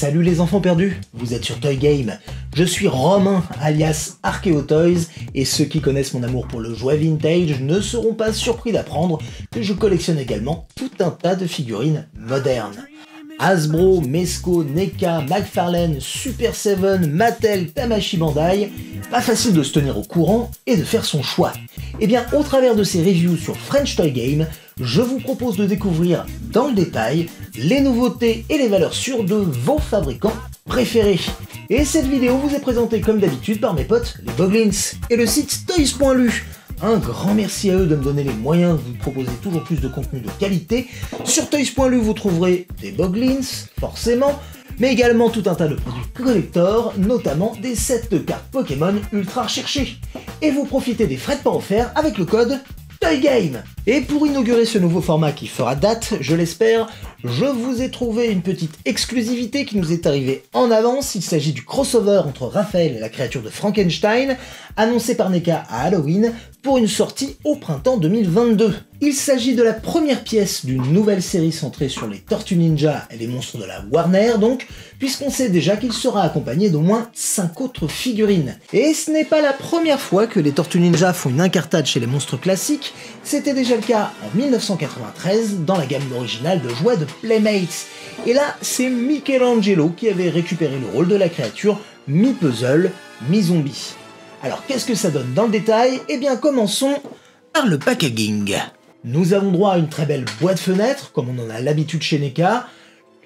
Salut les enfants perdus, vous êtes sur Toy Game. Je suis Romain, alias Archeo Toys, et ceux qui connaissent mon amour pour le jouet vintage ne seront pas surpris d'apprendre que je collectionne également tout un tas de figurines modernes. Hasbro, Mezco, NECA, McFarlane, Super 7, Mattel, Tamashii Bandai, pas facile de se tenir au courant et de faire son choix. Et bien, au travers de ces reviews sur French Toy Game, je vous propose de découvrir dans le détail les nouveautés et les valeurs sûres de vos fabricants préférés. Et cette vidéo vous est présentée comme d'habitude par mes potes, les Boglins, et le site toys.lu. Un grand merci à eux de me donner les moyens de vous proposer toujours plus de contenu de qualité. Sur toys.lu, vous trouverez des Boglins, forcément, mais également tout un tas de produits collector, notamment des sets de cartes Pokémon ultra recherchés. Et vous profitez des frais de port offerts avec le code TOYGAME. Et pour inaugurer ce nouveau format qui fera date, je l'espère, je vous ai trouvé une petite exclusivité qui nous est arrivée en avance. Il s'agit du crossover entre Raphaël et la créature de Frankenstein, annoncé par NECA à Halloween, pour une sortie au printemps 2022. Il s'agit de la première pièce d'une nouvelle série centrée sur les Tortues Ninja et les monstres de la Warner donc, puisqu'on sait déjà qu'il sera accompagné d'au moins 5 autres figurines. Et ce n'est pas la première fois que les Tortues Ninja font une incartade chez les monstres classiques, c'était déjà le cas en 1993 dans la gamme originale de jouets de Playmates. Et là, c'est Michelangelo qui avait récupéré le rôle de la créature mi-puzzle, mi-zombie. Alors qu'est-ce que ça donne dans le détail? Eh bien commençons par le packaging. Nous avons droit à une très belle boîte fenêtre, comme on en a l'habitude chez NECA.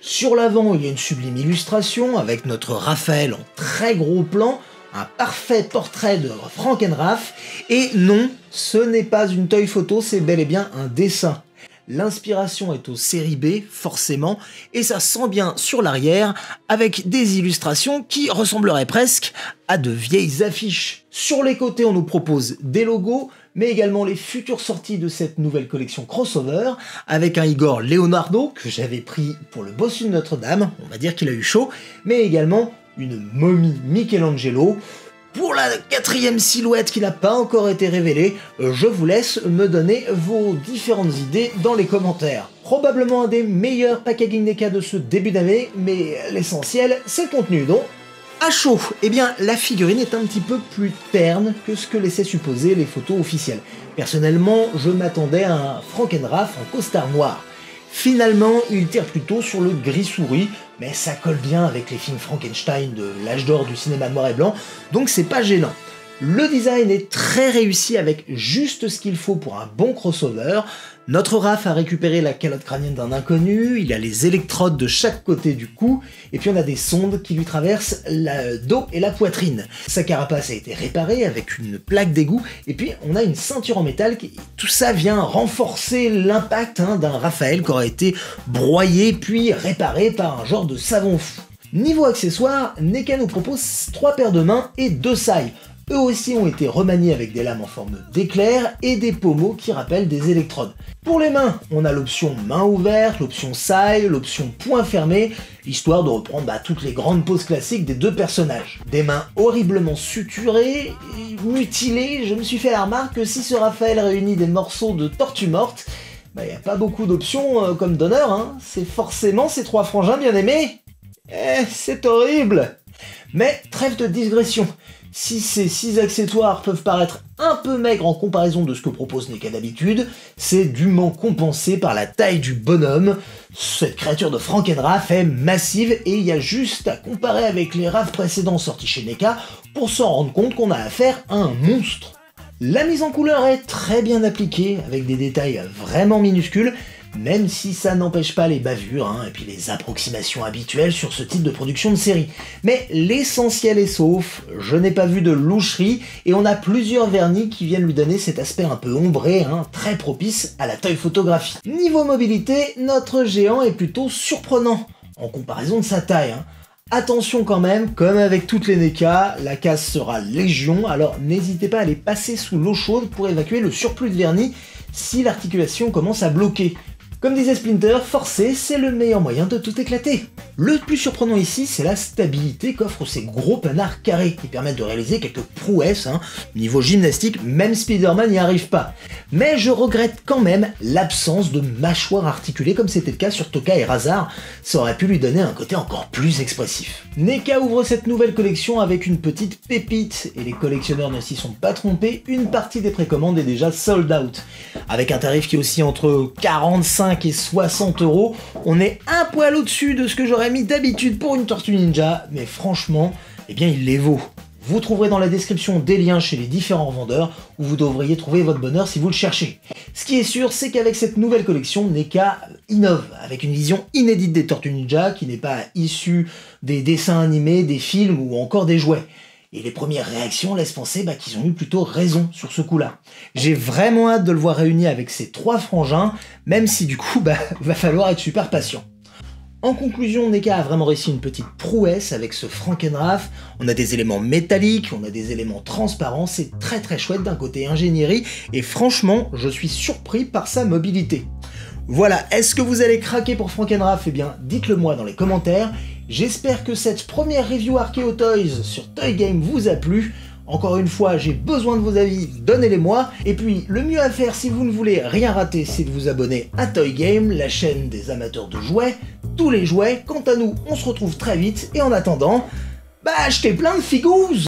Sur l'avant, il y a une sublime illustration avec notre Raphaël en très gros plan, un parfait portrait de Frankenraph. Et non, ce n'est pas une toy photo, c'est bel et bien un dessin. L'inspiration est aux séries B, forcément, et ça sent bien sur l'arrière, avec des illustrations qui ressembleraient presque à de vieilles affiches. Sur les côtés, on nous propose des logos, mais également les futures sorties de cette nouvelle collection crossover, avec un Igor Leonardo, que j'avais pris pour le bossu de Notre-Dame, on va dire qu'il a eu chaud, mais également une momie Michelangelo. Pour la 4e silhouette qui n'a pas encore été révélée, je vous laisse me donner vos différentes idées dans les commentaires. Probablement un des meilleurs packaging NECA de ce début d'année, mais l'essentiel, c'est le contenu, donc à chaud. Eh bien, la figurine est un petit peu plus terne que ce que laissaient supposer les photos officielles. Personnellement, je m'attendais à un Frankenraph en costard noir. Finalement, il tire plutôt sur le gris souris, mais ça colle bien avec les films Frankenstein de l'âge d'or du cinéma noir et blanc, donc c'est pas gênant. Le design est très réussi avec juste ce qu'il faut pour un bon crossover. Notre Raph a récupéré la calotte crânienne d'un inconnu, il a les électrodes de chaque côté du cou, et puis on a des sondes qui lui traversent le dos et la poitrine. Sa carapace a été réparée avec une plaque d'égout, et puis on a une ceinture en métal, tout ça vient renforcer l'impact d'un Raphaël qui aurait été broyé puis réparé par un genre de savon fou. Niveau accessoires, NECA nous propose 3 paires de mains et 2 sailles. Eux aussi ont été remaniés avec des lames en forme d'éclair et des pommeaux qui rappellent des électrodes. Pour les mains, on a l'option main ouverte, l'option saille, l'option poing fermé, histoire de reprendre toutes les grandes poses classiques des deux personnages. Des mains horriblement suturées, mutilées, je me suis fait la remarque que si ce Raphaël réunit des morceaux de tortue morte, il n'y a pas beaucoup d'options comme donneur, c'est forcément ces 3 frangins bien aimés. C'est horrible. Mais trêve de digression. Si ces 6 accessoires peuvent paraître un peu maigres en comparaison de ce que propose NECA d'habitude, c'est dûment compensé par la taille du bonhomme. Cette créature de Frankenraph est massive et il y a juste à comparer avec les Raph précédents sortis chez NECA pour s'en rendre compte qu'on a affaire à un monstre. La mise en couleur est très bien appliquée avec des détails vraiment minuscules, même si ça n'empêche pas les bavures et puis les approximations habituelles sur ce type de production de série. Mais l'essentiel est sauf, je n'ai pas vu de loucherie, et on a plusieurs vernis qui viennent lui donner cet aspect un peu ombré, très propice à la toy photographie. Niveau mobilité, notre géant est plutôt surprenant, en comparaison de sa taille. Attention quand même, comme avec toutes les NECA, la casse sera légion, alors n'hésitez pas à les passer sous l'eau chaude pour évacuer le surplus de vernis si l'articulation commence à bloquer. Comme disait Splinter, forcer, c'est le meilleur moyen de tout éclater. Le plus surprenant ici, c'est la stabilité qu'offrent ces gros panards carrés qui permettent de réaliser quelques prouesses, niveau gymnastique, même Spider-Man n'y arrive pas. Mais je regrette quand même l'absence de mâchoire articulée comme c'était le cas sur Tokka et Rahzar, ça aurait pu lui donner un côté encore plus expressif. NECA ouvre cette nouvelle collection avec une petite pépite, et les collectionneurs ne s'y sont pas trompés, une partie des précommandes est déjà sold out. Avec un tarif qui oscille entre 45 et 60 €, on est un poil au-dessus de ce que j'aurais mis d'habitude pour une Tortue Ninja, mais franchement, eh bien il les vaut. Vous trouverez dans la description des liens chez les différents vendeurs où vous devriez trouver votre bonheur si vous le cherchez. Ce qui est sûr, c'est qu'avec cette nouvelle collection, NECA innove avec une vision inédite des Tortues Ninja qui n'est pas issue des dessins animés, des films ou encore des jouets. Et les premières réactions laissent penser qu'ils ont eu plutôt raison sur ce coup-là. J'ai vraiment hâte de le voir réuni avec ces 3 frangins, même si du coup, va falloir être super patient. En conclusion, NECA a vraiment réussi une petite prouesse avec ce Frankenraff. On a des éléments métalliques, on a des éléments transparents, c'est très chouette d'un côté ingénierie, et franchement, je suis surpris par sa mobilité. Voilà, est-ce que vous allez craquer pour Frankenraff? Eh bien, dites-le moi dans les commentaires. J'espère que cette première review Arkeo Toys sur Toy Game vous a plu. Encore une fois, j'ai besoin de vos avis, donnez-les-moi. Et puis, le mieux à faire si vous ne voulez rien rater, c'est de vous abonner à Toy Game, la chaîne des amateurs de jouets, tous les jouets. Quant à nous, on se retrouve très vite, et en attendant, achetez plein de figouses!